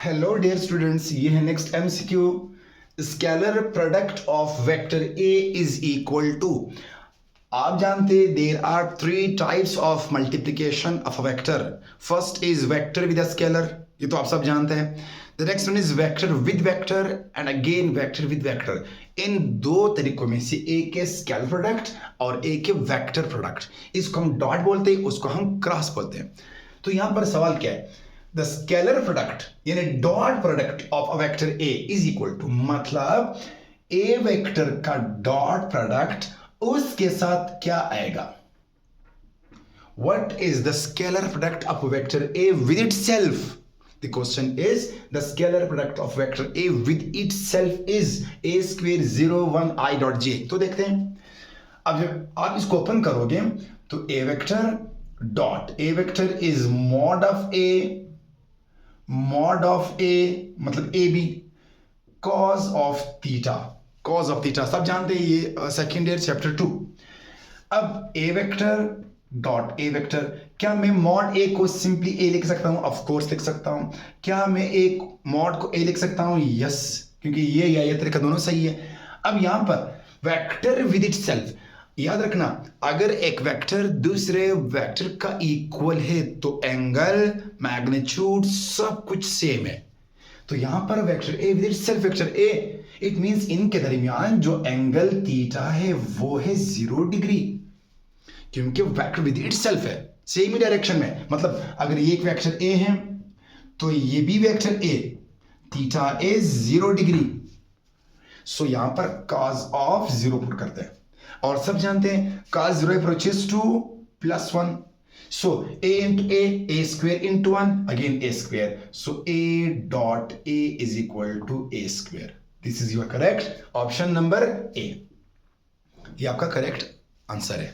Hello dear students, ये है next MCQ. Scalar product of vector A is equal to. आप जानते there are three types of multiplication of a vector. First is vector with a scalar, ये तो आप सब जानते हैं। The next one is vector with vector and again vector with vector. इन दो तरीकों में से एक है स्केलर प्रोडक्ट और एक है वेक्टर प्रोडक्ट। इसको हम डॉट बोलते हैं, उसको हम क्रॉस बोलते हैं। तो यहां पर सवाल क्या है? द स्केलर प्रोडक्ट यानी dot product of a vector A is equal to, मतलब ए वेक्टर का डॉट प्रोडक्ट उसके साथ क्या आएगा? What is the scalar product of vector A with itself? The question is the scalar product of vector A with itself is a square 0 1 I dot j। तो देखते हैं, अब जब आप इसको ओपन करोगे तो a vector dot a vector is mod of a मतलब A B cos of theta सब जानते हैं, ये सेकेंड ईयर चैप्टर 2। अब A vector dot A vector, क्या मैं मॉड ए को सिंपली ए लिख सकता हूं? ऑफ कोर्स लिख सकता हूं। क्या मैं एक मॉड को ए लिख सकता हूं? यस, क्योंकि ये तरीका दोनों सही है। अब यहां पर वेक्टर विद इटसेल्फ, याद रखना, अगर एक वेक्टर दूसरे वेक्टर का इक्वल है तो एंगल, मैग्नीट्यूड सब कुछ सेम है। तो यहां पर vector A with itself vector A, it means इनके दरमियान जो एंगल थीटा है वो है 0 डिग्री, क्योंकि वेक्टर विद इटसेल्फ है, सेम ही डायरेक्शन में। मतलब अगर ये एक वेक्टर ए है तो ये भी वेक्टर ए, थीटा इज 0 डिग्री। सो यहां पर cos ऑफ 0 पुट करते हैं और सब जानते हैं cos 0 approaches to +1। So a into a square into 1, again a square. So a dot a is equal to a square. This is your correct option number A. ये आपका correct answer है।